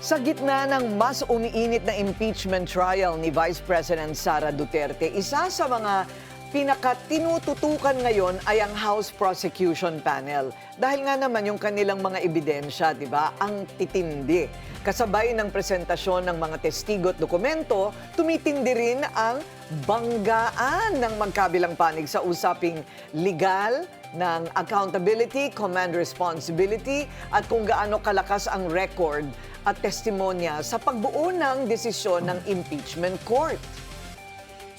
Sa gitna ng mas umiinit na impeachment trial ni Vice President Sara Duterte, isa sa mga pinakatinututukan ngayon ay ang House Prosecution Panel. Dahil nga naman yung kanilang mga ebidensya, di ba, ang titindi. Kasabay ng presentasyon ng mga testigo at dokumento, tumitindi rin ang banggaan ng magkabilang panig sa usaping legal, ng accountability, command responsibility, at kung gaano kalakas ang record at testimonya sa pagbuo ng desisyon ng impeachment court.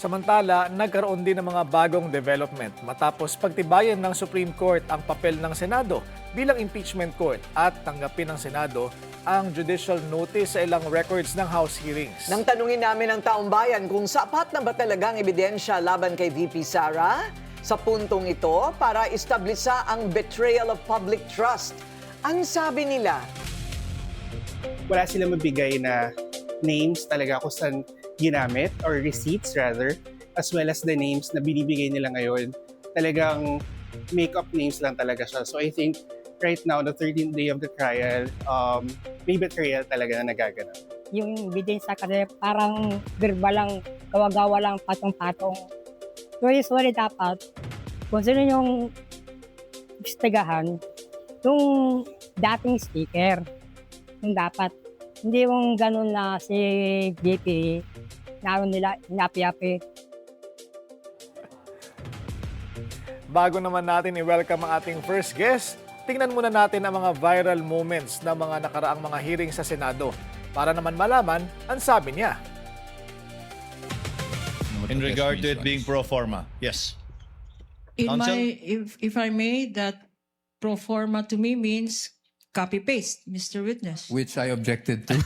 Samantala, nagkaroon din ng mga bagong development matapos pagtibayan ng Supreme Court ang papel ng Senado bilang impeachment court at tanggapin ng Senado ang judicial notice sa ilang records ng House hearings. Nang tanungin namin ang taong bayan kung sapat na ba talagang ebidensya laban kay VP Sara sa puntong ito para establisa ang betrayal of public trust. Ang sabi nila, wala silang mabigay na names talaga kung saan ginamit or receipts rather, as well as the names na binibigay nila ngayon. Talagang make-up names lang talaga siya. So I think right now, the 13th day of the trial, may betrayal talaga na nagaganap. Yung ebidensya kasi parang verbal lang, gawa-gawa lang, patong-patong. Sorry dapat, kung sino yung istigahan, yung dating speaker, yung dapat. Hindi yung ganun na si VP, naroon nila, inapi-api. Bago naman natin i-welcome ang ating first guest, tingnan muna natin ang mga viral moments ng mga nakaraang mga hearing sa Senado para naman malaman ang sabi niya. In regard to it being pro forma, yes. Counsel? If I may, that pro forma to me means copy-paste, Mr. Witness. Which I objected to.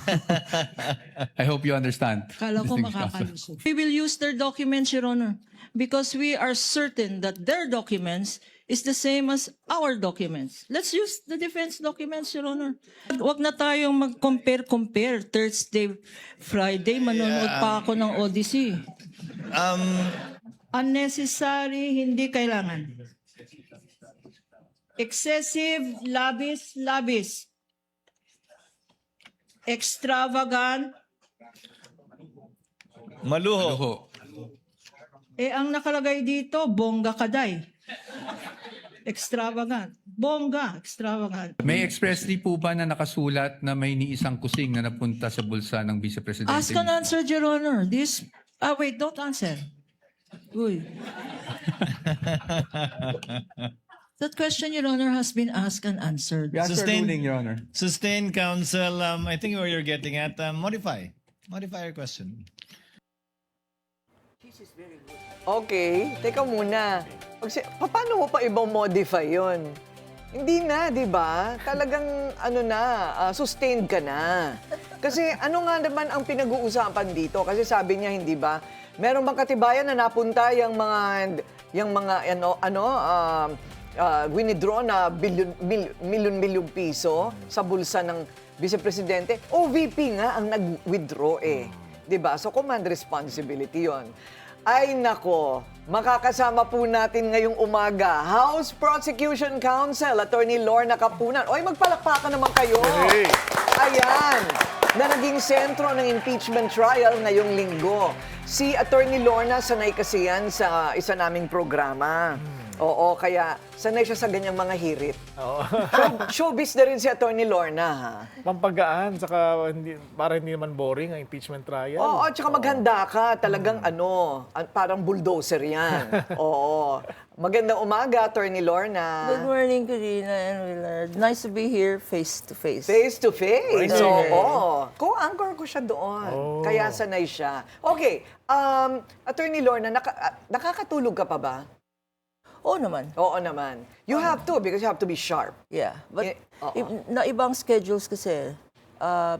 I hope you understand. Kala ko makakalusot. We will use their documents, Your Honor, because we are certain that their documents is the same as our documents. Let's use the defense documents, Your Honor. Huwag na tayong mag-compare. Thursday, Friday, manonood pa ako ng Odyssey. Unnecessary, hindi kailangan. Excessive, labis. Extravagant. Maluho. Ang nakalagay dito, bongga kaday. Extravagant. Bongga, extravagant. May expressly po ba na nakasulat na may isang kusing na napunta sa bulsa ng Vice Presidente? Ask and answer, Your Honor. Wait, don't answer. Uy. That question, Your Honor, has been asked and answered. We asked for Sustained. ruling, Your Honor. Sustained counsel, I think where you're getting at, modify your question. okay, teka muna. Paano mo pa ibang modify yon? Hindi na, di ba? Talagang sustained ka na. Kasi ano nga naman ang pinag-uusapan dito? Kasi sabi niya, hindi ba? Meron bang katibayan na napunta yung mga winidraw na milyon piso sa bulsa ng Vice Presidente? OVP nga ang nag-withdraw eh. 'Di ba? So command responsibility 'yon. Ay nako, makakasama po natin ngayong umaga House Prosecution Counsel, Attorney Lorna Capunan. Oy, magpalakpakan naman kayo. Hey. Ayan, na naging sentro ng impeachment trial ngayong linggo. Si Attorney Lorna, sanay kasi yan sa isa naming programa. Oo, kaya sanay siya sa ganyang mga hirit. Oo. Showbiz na rin si Attorney Lorna, ha? Pampagaan, saka para hindi naman boring ang impeachment trial. Oo, at saka maghanda ka. Talagang parang bulldozer yan. Oo. Magandang umaga, Attorney Lorna. Good morning, Karina and Willard. Nice to be here face to face. Face to face. Okay. Oo. Co-anchor ko siya doon. Kaya sanay siya. Okay. Attorney Lorna, nakakatulog ka pa ba? Oo naman. Oo naman. You have to because you have to be sharp. Yeah. But oo. na ibang schedules kasi,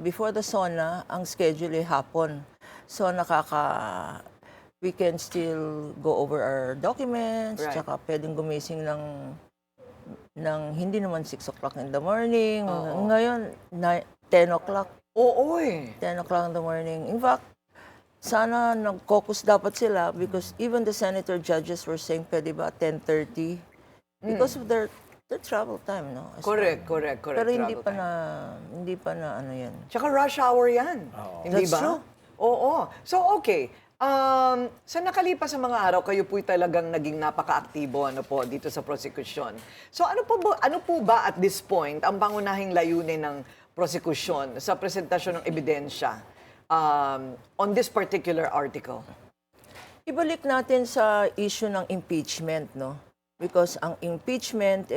before the SONA, ang schedule ay hapon. So we can still go over our documents, Right. tsaka pwedeng gumising ng hindi naman 6 o'clock in the morning. Oo. Ngayon, 10 o'clock. Oo eh. 10 o'clock in the morning. In fact, sana nag-focus dapat sila because even the senator judges were saying, pwede ba 10:30? Because of their the travel time, no? as Correct, well. correct. Pero hindi travel pa time. hindi pa na ano yan. Tsaka rush hour yan. Hindi That's ba? true. Oo. So, okay. Sa nakalipas sa mga araw, kayo po'y talagang naging napaka-aktibo dito sa prosecution. So, ano po ba at this point ang pangunahing layunin ng prosecution sa presentasyon ng ebidensya on this particular article? Ibalik natin sa issue ng impeachment, no? Because ang impeachment,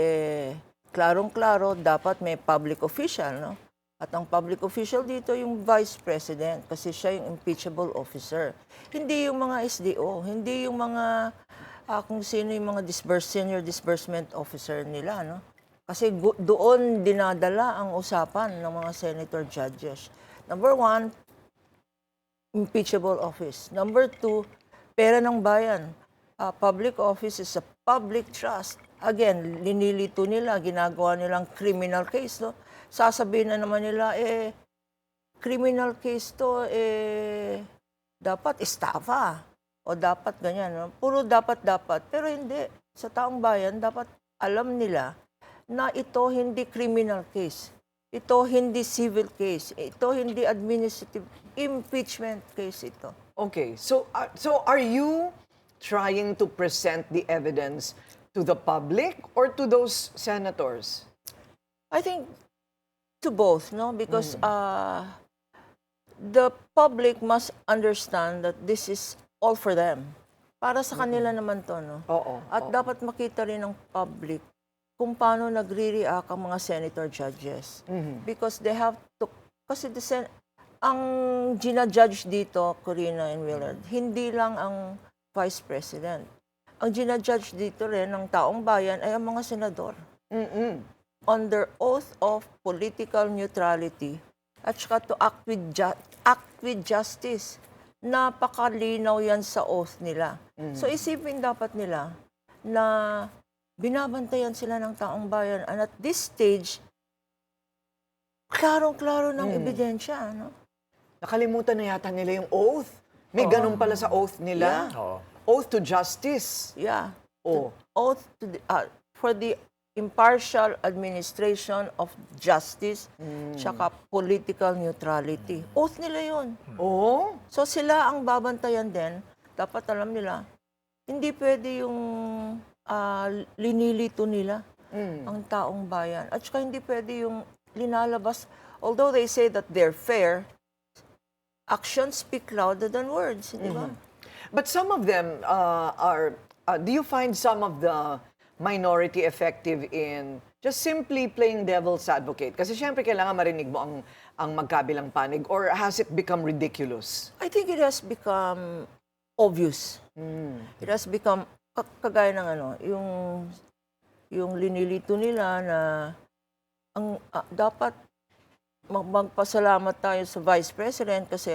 klarong-klaro, dapat may public official, no? At ang public official dito yung Vice President kasi siya yung impeachable officer. Hindi yung mga SDO, hindi yung mga kung sino yung mga senior disbursement officer nila, no? Kasi doon dinadala ang usapan ng mga senator judges. Number 1, impeachable office. Number 2, pera ng bayan. Public office is a public trust. Again, linilito nila, ginagawa nilang criminal case, no? Sasabihin na naman nila, criminal case to, dapat estafa. O dapat ganyan. No? Puro dapat. Pero hindi. Sa taong bayan, dapat alam nila na ito hindi criminal case. Ito hindi civil case. Ito hindi administrative impeachment case ito. Okay. So are you trying to present the evidence to the public or to those senators? I think to both, no? Because the public must understand that this is all for them. Para sa kanila naman to, no? Oo. At dapat makita rin ng public kung paano nagre-react ang mga senator judges. Because they have to, kasi ang ginajudge dito, Corina and Willard, hindi lang ang Vice President. Ang ginajudge dito rin ng taong bayan ay ang mga senador. Under oath of political neutrality at saka to act with justice. Napakalinaw yan sa oath nila. So isipin dapat nila na binabantayan sila ng taong bayan. And at this stage, klarong-klaro ng ebidensya. No? Nakalimutan na yata nila yung oath. May ganun pala sa oath nila. Oath to justice. Yeah. Oh. Oath to for the impartial administration of justice tsaka political neutrality. Oath nila yun. Oh? So sila ang babantayan din. Dapat alam nila, hindi pwede yung linilito nila ang taong bayan. At saka hindi pwede yung linalabas. Although they say that they're fair, actions speak louder than words. Di ba? But some of them do you find some of the minority effective in just simply playing devil's advocate? Kasi syempre kailangan marinig mo ang magkabilang panig, or has it become ridiculous? I think it has become obvious. It has become kagaya ng yung linilito nila na dapat magpasalamat tayo sa Vice President kasi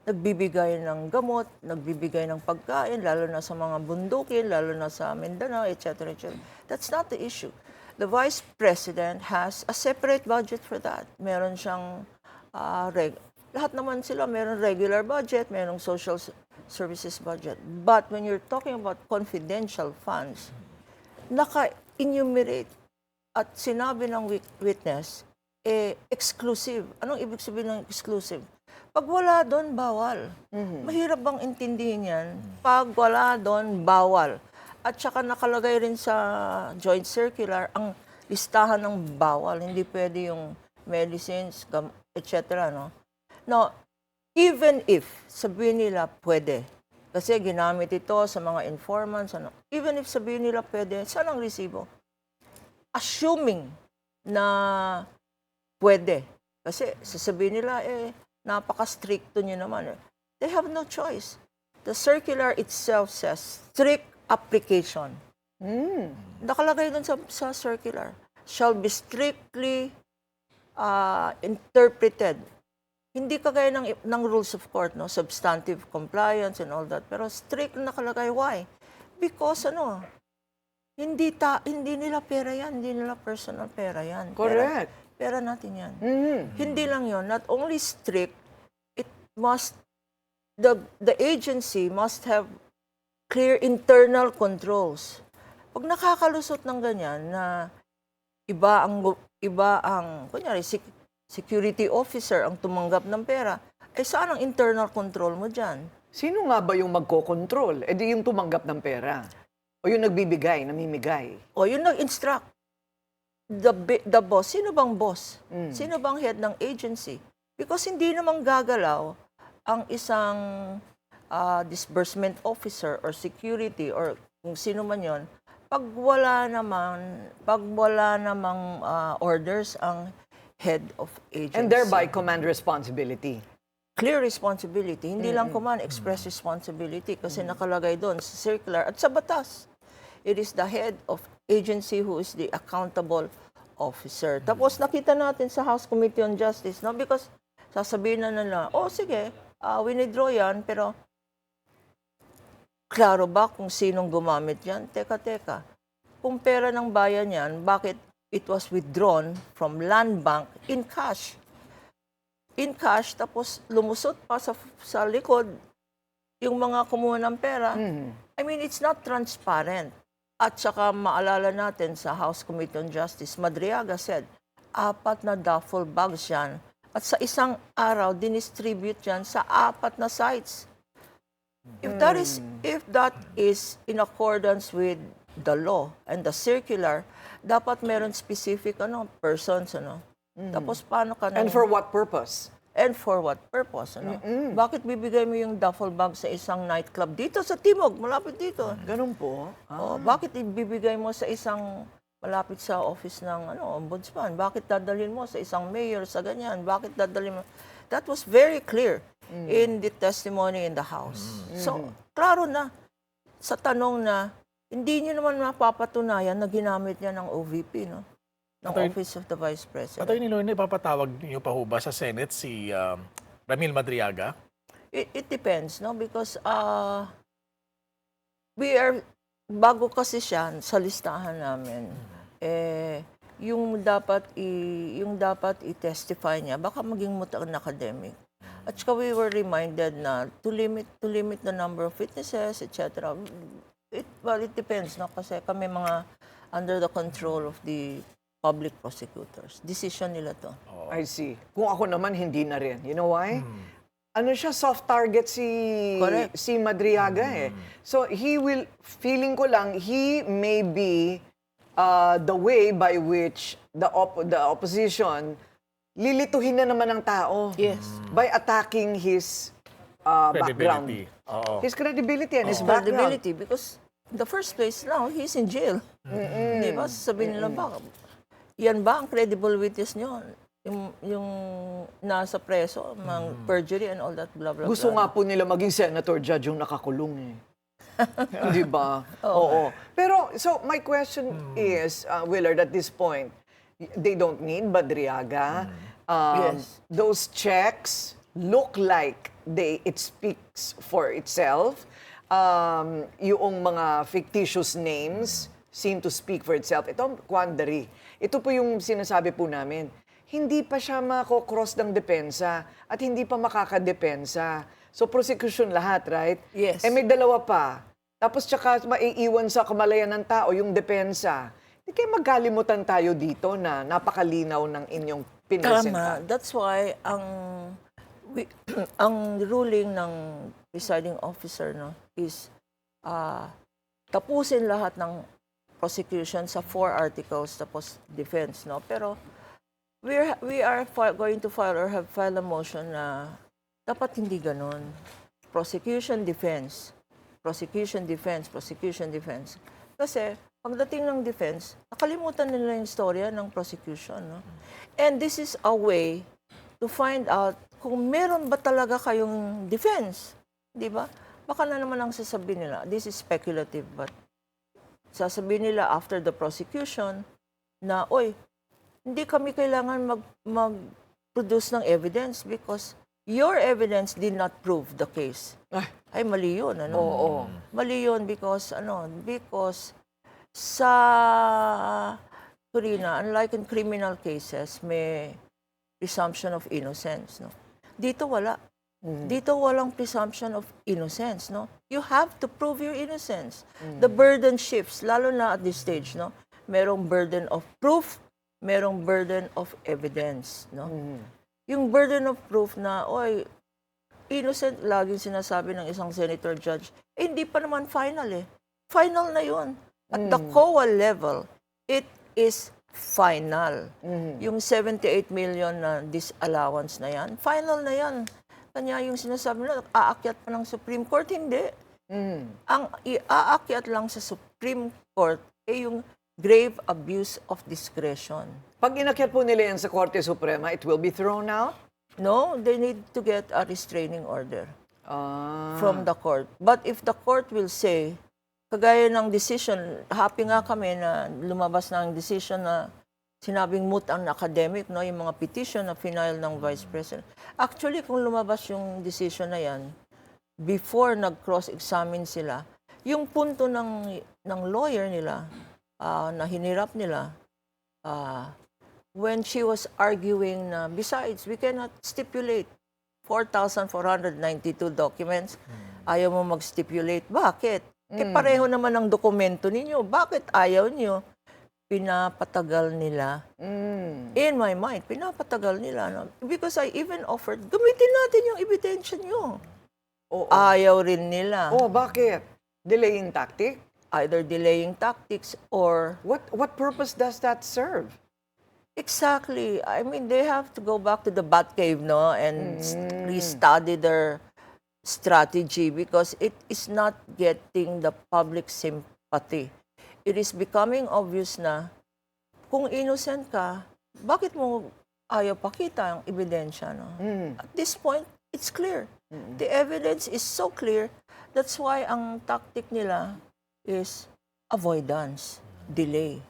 nagbibigay ng gamot, nagbibigay ng pagkain, lalo na sa mga bundukin, lalo na sa Mindanao, etc. That's not the issue. The Vice President has a separate budget for that. Meron siyang, lahat naman sila, meron regular budget, merong social services budget. But when you're talking about confidential funds, naka-enumerate at sinabi ng witness, exclusive. Anong ibig sabihin ng exclusive? Pag wala doon, bawal. Mahirap bang intindihin yan? Pag wala doon, bawal. At saka nakalagay rin sa joint circular ang listahan ng bawal. Hindi pwede yung medicines, etc. No? Now, even if sabihin nila pwede, kasi ginamit ito sa mga informants, even if sabihin nila pwede, saan ang resibo? Assuming na pwede. Kasi sasabihin nila, napaka-stricto nyo naman. They have no choice. The circular itself says strict application. Nakalagay dun sa circular. Shall be strictly interpreted. Hindi kagaya ng rules of court, no? Substantive compliance and all that. Pero strict nakalagay. Why? Because hindi nila pera yan. Hindi nila personal pera yan. Correct. Pera natin yan. Hindi lang yon. Not only strict, the agency must have clear internal controls. Pag nakakalusot ng ganyan na kunyari, security officer ang tumanggap ng pera, saan ang internal control mo dyan? Sino nga ba yung magkokontrol? Eh di yung tumanggap ng pera. O yung nagbibigay, namimigay. O yung nag-instruct. The boss, sino bang boss? Sino bang head ng agency? Because hindi naman gagalaw ang isang disbursement officer or security or kung sino man yon pag wala namang orders ang head of agency. And thereby command responsibility. Clear responsibility. Hindi lang command, express responsibility kasi nakalagay doon sa circular at sa batas. It is the head of agency who is the accountable officer. Tapos nakita natin sa House Committee on Justice, no? Because sasabihin na nila, sige, winidraw yan, pero klaro ba kung sinong gumamit yan? Teka. Kung pera ng bayan yan, bakit it was withdrawn from land bank in cash? In cash, tapos lumusot pa sa likod yung mga kumuha ng pera. I mean, it's not transparent. At saka maalala natin sa House Committee on Justice, Madriaga said, 4 na duffel bags yan. At sa isang araw, dinistribute yan sa 4 na sites. If that is in accordance with the law and the circular, dapat meron specific persons. Tapos paano ka And for what purpose? And for what purpose? Bakit bibigay mo yung duffel bag sa isang nightclub dito sa Timog, malapit dito? Ganun po. Bakit ibibigay mo sa isang malapit sa office ng ombudsman? Bakit dadalhin mo sa isang mayor sa ganyan? Bakit dadalhin mo? That was very clear in the testimony in the House. So, klaro na sa tanong na hindi niyo naman mapapatunayan na ginamit niya ng OVP, no? Ng Office of the Vice President. Attorney Lorna, ipapatawag niyo pa ho ba sa Senate si Ramil Madriaga? It depends, no? Because bago kasi siya sa listahan namin, yung dapat i-testify niya, baka maging mutan academic. At saka we were reminded na to limit the number of witnesses, etc. It depends, no? Kasi kami mga under the control of the public prosecutors. Decision nila to. I see. Kung ako naman, hindi na rin. You know why? Ano siya, soft target Correct. si Madriaga So feeling ko lang, he may be the way by which the opposition lilituhin na naman ng tao. Yes. By attacking his background. Credibility. Oo. His credibility and his background. Credibility, because in the first place now, he's in jail. Di ba? Sasabihin nila ba, yan ba ang credible witness nyo? Yung nasa preso, mga perjury and all that, blah, blah, Gusto blah. nga po nila maging senator judge yung nakakulong Di ba? Oo. Pero, so, my question is, Willard, at this point, they don't need Madriaga. Yes. Those checks look like it speaks for itself. Yung mga fictitious names seem to speak for itself. Ito, quandary. Ito po yung sinasabi po namin. Hindi pa siya makokross ng depensa at hindi pa makakadepensa. So, prosecution lahat, right? Yes. May dalawa pa. Tapos tsaka maiiwan sa kamalayan ng tao yung depensa. Hindi kayo magkalimutan tayo dito na napakalinaw ng inyong pinresenta. Tama. That's why ang ruling ng presiding officer is tapusin lahat ng prosecution sa 4 articles tapos defense, no? Pero we are going to file or have filed a motion na dapat hindi ganun. Prosecution, defense. Prosecution, defense. Prosecution, defense. Kasi pagdating ng defense, nakalimutan nila yung storya ng prosecution, no? And this is a way to find out kung meron ba talaga kayong defense. Di ba? Baka na naman ang sasabihin nila, this is speculative, but sasabihin nila after the prosecution na, hindi kami kailangan mag-produce ng evidence because your evidence did not prove the case. Ay, mali yun, ano? Oo. Mali yun because sa Corina, unlike in criminal cases, may presumption of innocence, no? Dito wala. Dito walang presumption of innocence, no? You have to prove your innocence. The burden shifts, lalo na at this stage, no? Merong burden of proof merong burden of evidence, no? Yung burden of proof na, oy, innocent, laging sinasabi ng isang senator judge, hindi pa naman final eh. Final na yun. At the COA level, it is final. Yung 78 million na disallowance na yan, final na yan. Kanya yung sinasabi nila, aakyat pa ng Supreme Court, hindi. Ang iaakyat lang sa Supreme Court ay yung grave abuse of discretion. Pag inakyat po nila yan sa Korte Suprema, it will be thrown out? No, they need to get a restraining order Ah. from the court. But if the court will say, kagaya ng decision, happy nga kami na lumabas na ang decision na sinabing moot ang academic, no, yung mga petition na final ng Vice President. Actually, kung lumabas yung decision na yan, before nag-cross-examine sila, yung punto ng lawyer nila, na hinirap nila, when she was arguing na, besides, we cannot stipulate 4,492 documents, ayaw mo mag-stipulate. Bakit? Pareho naman ang dokumento ninyo. Bakit ayaw niyo? Pinapatagal nila. In my mind, pinapatagal nila. No? Because I even offered, gamitin natin yung ebidensya nyo. Oo. Ayaw rin nila. Oh, bakit? Delaying tactic? Either delaying tactics or... What purpose does that serve? Exactly. I mean, they have to go back to the Batcave, no? And restudy their strategy because it is not getting the public sympathy. It is becoming obvious na kung innocent ka, bakit mo ayaw pakita ang ebidensya, no? At this point, it's clear. The evidence is so clear. That's why ang tactic nila is avoidance, delay.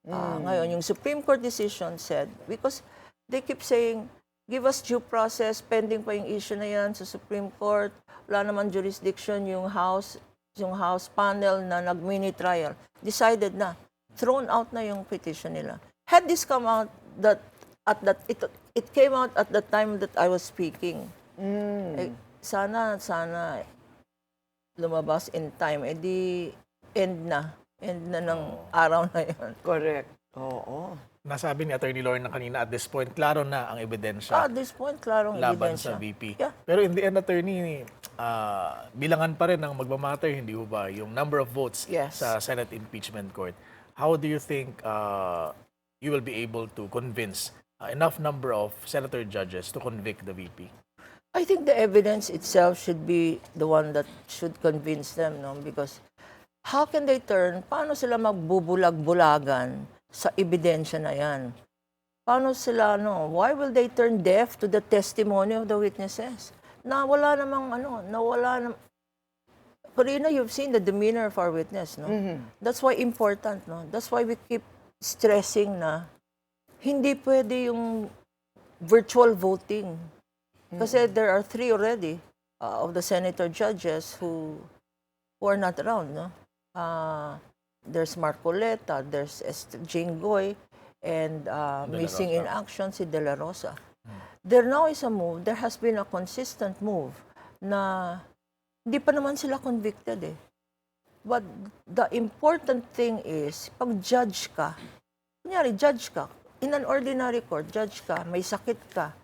Ngayon, yung Supreme Court decision said, because they keep saying, give us due process, pending pa yung issue na yan sa Supreme Court, wala naman jurisdiction yung House panel na nag-mini trial, decided na, thrown out na yung petition nila. Had this come out it came out at the time that I was speaking. Eh, sana lumabas in time, edi end na ng araw na yun. Correct. Oo. Nasabi ni Attorney Lorna kanina, at this point, klaro na ang ebidensya At this point, klarong laban ebidensya. sa VP. Yeah. Pero in the end, Attorney, bilangan pa rin ang magmamatter, hindi ho ba, yung number of votes Yes. sa Senate Impeachment Court. How do you think you will be able to convince enough number of senator judges to convict the VP? I think the evidence itself should be the one that should convince them, no? Because how can they turn, paano sila magbubulag-bulagan sa ebidensya na yan? Paano sila, why will they turn deaf to the testimony of the witnesses? Nawala namang, Corina, you've seen the demeanor of our witness, no? That's why important, no? That's why we keep stressing na hindi pwede yung virtual voting. Kasi there are 3 already of the senator judges who are not around, no? There's Marcoleta, there's Jinggoy, and missing in action si De La Rosa. There now is a move, there has been a consistent move na hindi pa naman sila convicted eh. But the important thing is, pag judge ka, kunyari judge ka, in an ordinary court, judge ka, may sakit ka,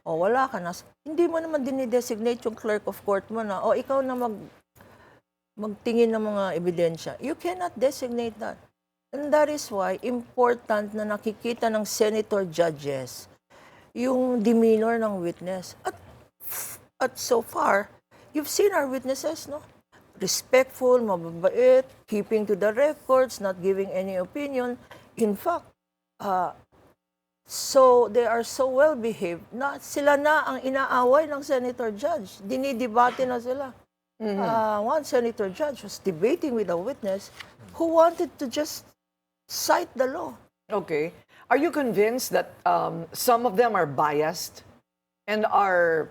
o wala ka na, hindi mo naman dinidesignate yung clerk of court mo na, o ikaw na magtingin ng mga ebidensya. You cannot designate that. And that is why important na nakikita ng senator judges yung demeanor ng witness. At so far, you've seen our witnesses, no? Respectful, mababait, keeping to the records, not giving any opinion. In fact, so they are so well behaved na sila na ang inaaway ng senator judge. Dinidebate na sila. One senator judge was debating with a witness who wanted to just cite the law. Okay. Are you convinced that some of them are biased and are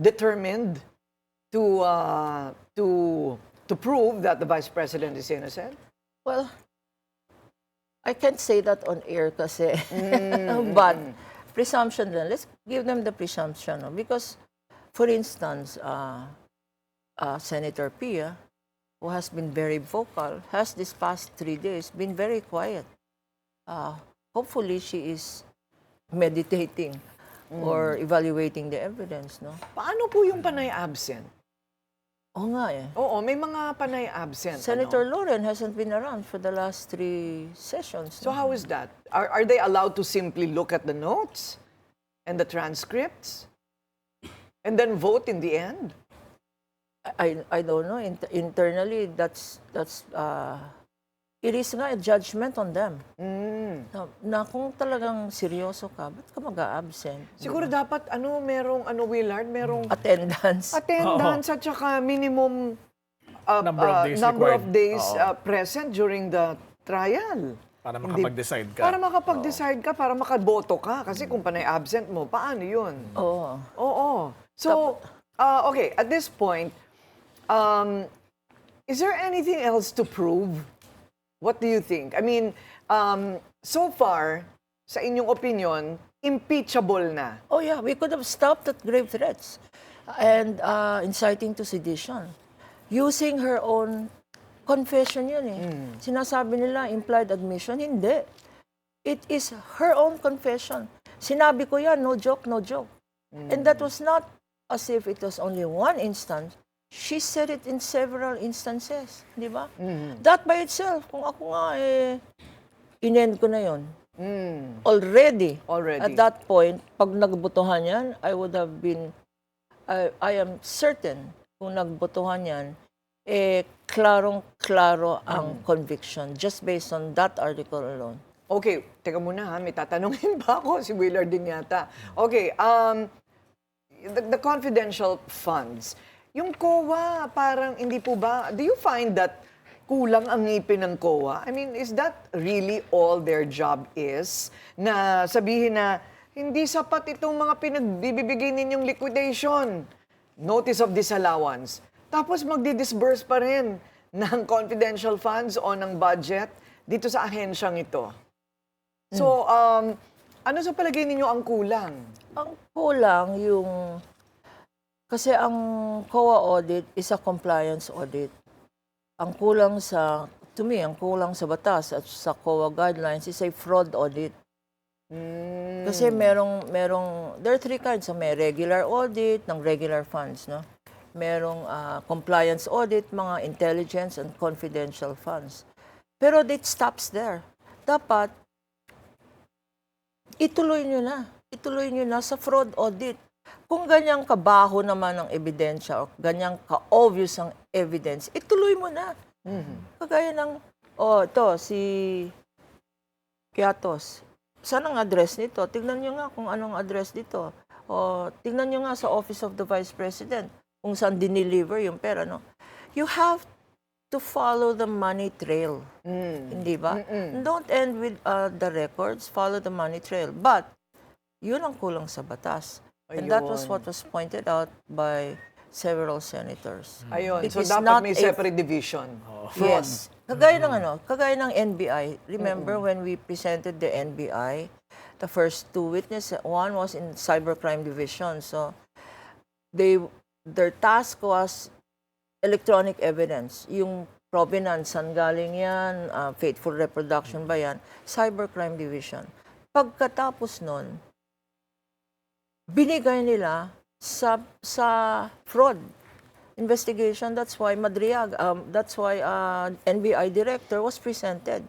determined to prove that the Vice President is innocent? Well, I can't say that on air kasi. But presumption din. Let's give them the presumption. No? Because, for instance, Senator Pia, who has been very vocal, has this past 3 days been very quiet. hopefully she is meditating or evaluating the evidence, no? Paano po yung panay absent? Oo nga eh. Oo, may mga panay absent. Senator ano? Loren hasn't been around for the last 3 sessions. So no? how is that? Are they allowed to simply look at the notes and the transcripts and then vote in the end? I don't know. Internally, it is nga a judgment on them. Na kung talagang seryoso ka, ba't ka mag-a-absent? Siguro dapat merong Willard, merong Attendance. attendance at saka minimum Number of of days required. days Oo. present during the trial. Para Hindi- makapag-decide ka. Para makapag-decide ka, para makaboto ka. Kasi kung panay absent mo, paano yun? Oo. Oo. So, okay, at this point, is there anything else to prove? What do you think? I mean, so far, sa inyong opinion, impeachable na. Oh yeah, we could have stopped at grave threats and inciting to sedition. Using her own confession yun eh. Sinasabi nila implied admission, hindi. It is her own confession. Sinabi ko yan, no joke, no joke. And that was not as if it was only one instance. She said it in several instances, di ba? That by itself, kung ako nga inend ko na yon. Already. At that point, pag nagbotohan yan, I would have been, I am certain, kung nagbotohan yan, klarong-klaro ang conviction just based on that article alone. Okay, teka muna ha, may tatanungin ba ako? Si Willard din yata. Okay, the confidential funds. Yung COA, parang hindi po ba, do you find that kulang ang ngipin ng COA? I mean, is that really all their job is? Na sabihin na, hindi sapat itong mga pinagbibigay ninyong liquidation, notice of disallowance. Tapos magdi-disburse pa rin ng confidential funds o ng budget dito sa ahensyang ito. So, ano sa palagay ninyo ang kulang? Ang kulang yung, kasi ang COA audit is a compliance audit. Ang kulang to me, ang kulang sa batas at sa COA guidelines is a fraud audit. Kasi there are 3 kinds. So may regular audit ng regular funds, no? Merong compliance audit, mga intelligence and confidential funds. Pero it stops there. Dapat, ituloy nyo na sa fraud audit. Kung ganyang kabaho naman ang ebidensya o ganyang ka-obvious ang evidence, ituloy mo na. Kagaya ng, si Kiatos. Saan ang address nito? Tignan nyo nga kung anong address dito. O tignan nyo nga sa Office of the Vice President kung saan dineliver yung pera. No? You have to follow the money trail. Hindi ba? Don't end with the records, follow the money trail. But, yun ang kulang sa batas. And that was what was pointed out by several senators. Ayun, It so is dapat not may a- separate division. Yes. Kagaya ng NBI. Remember when we presented the NBI, the first 2 witnesses, one was in cybercrime division. So, their task was electronic evidence. Yung provenance, saan galing yan, faithful reproduction ba yan, cybercrime division. Pagkatapos nun, binigay nila sa fraud investigation. That's why NBI director was presented.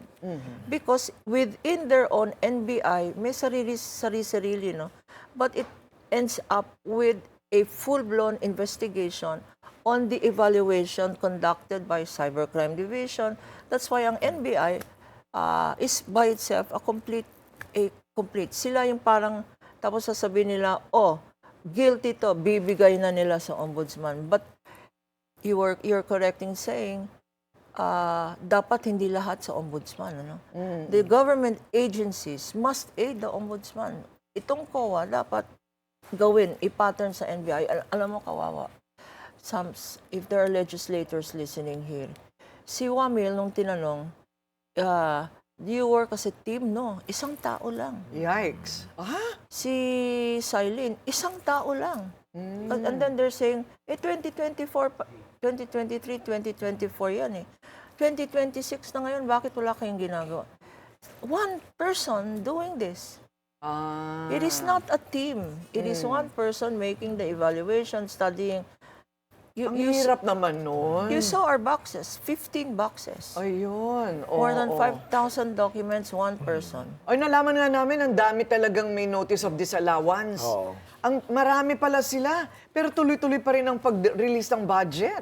Because within their own NBI, may sarili-sarili, no? But it ends up with a full-blown investigation on the evaluation conducted by Cybercrime Division. That's why ang NBI is by itself a complete. Sila yung parang, tapos sasabihin nila, guilty to, bibigay na nila sa ombudsman. But you're correct in saying, dapat hindi lahat sa ombudsman. Ano? The government agencies must aid the ombudsman. Itong COA dapat gawin, i-pattern sa NBI. Alam mo, kawawa. If there are legislators listening here, si Wamil, nung tinanong, do you work as a team? No, isang tao lang. Yikes. Si Silene, isang tao lang. And then they're saying, 2023, 2024 yan eh. 2026 na ngayon, bakit wala kayong ginagawa? one person doing this. Ah. It is not a team. It is one person making the evaluation, studying. Ang hirap naman nun. You saw our boxes, 15 boxes. Ayun. More than oo. 5,000 documents, one person. Ay, nalaman nga namin, ang dami talagang may notice of disallowance. Oo. Ang marami pala sila, pero tuloy-tuloy pa rin ang pag-release ng budget.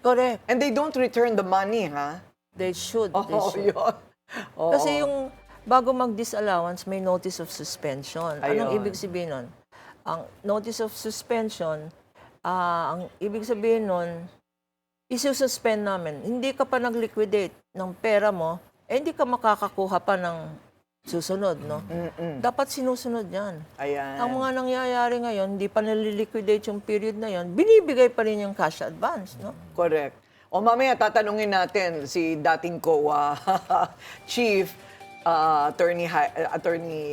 Correct. And they don't return the money, ha? They should. Oo, They should. yun. Oo. Kasi yung bago mag-disallowance, may notice of suspension. Anong Ayun. ibig sabihin nun? Ang notice of suspension, ang ibig sabihin nun, isususpend namin. Hindi ka pa nag-liquidate ng pera mo, hindi ka makakakuha pa ng susunod, no? Dapat sinusunod yan. Ayan. Ang mga nangyayari ngayon, hindi pa naliliquidate yung period na yon, binibigay pa rin yung cash advance, no? Correct. O mamaya tatanungin natin si dating COA Chief Attorney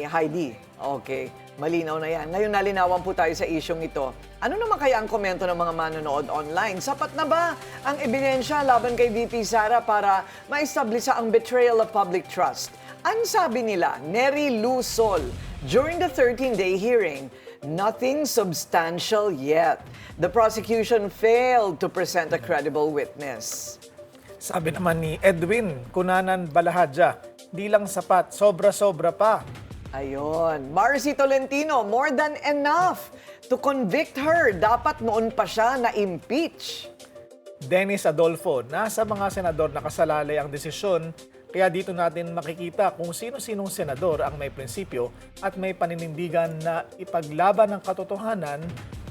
Heidi. Okay, malinaw na yan. Ngayon nalinawan po tayo sa isyong ito. Ano naman kaya ang komento ng mga manonood online? Sapat na ba ang ebidensya laban kay VP Sara para ma-establish ang betrayal of public trust? Ang sabi nila, Neri Luzol, during the 13-day hearing, nothing substantial yet. The prosecution failed to present a credible witness. Sabi naman ni Edwin Kunanan Balahadja, di lang sapat, sobra-sobra pa. Ayun. Marcy Tolentino, more than enough to convict her. Dapat noon pa siya na-impeach. Dennis Adolfo, nasa mga senador nakasalalay ang desisyon, kaya dito natin makikita kung sino-sinong senador ang may prinsipyo at may paninindigan na ipaglaban ng katotohanan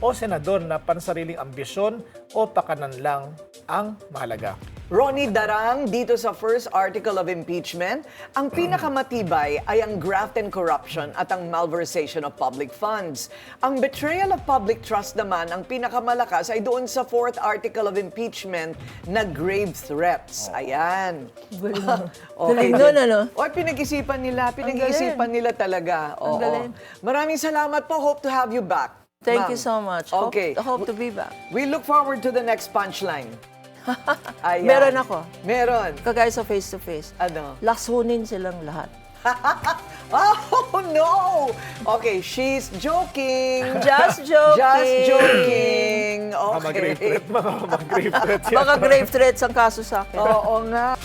o senador na pansariling ambisyon o pakanan lang ang mahalaga. Ronnie Darang, dito sa first article of impeachment, ang pinakamatibay ay ang graft and corruption at ang malversation of public funds. Ang betrayal of public trust naman, ang pinakamalakas ay doon sa fourth article of impeachment na grave threats. Ayan. Galing nun, ano? Oy, pinag-isipan nila talaga. Oo. Ang galing. Maraming salamat po. Hope to have you back. Thank ma'am. you so much. Okay. Hope to be back. We look forward to the next punchline. Ayan. Meron ako. Meron. Kagaya sa face-to-face. Ano? Lasunin silang lahat. Oh, no! Okay, she's joking. Just joking. Just joking. Mga grave Okay. threat, mga grave threat. Baka grave threats ang kaso sa akin. Oo nga.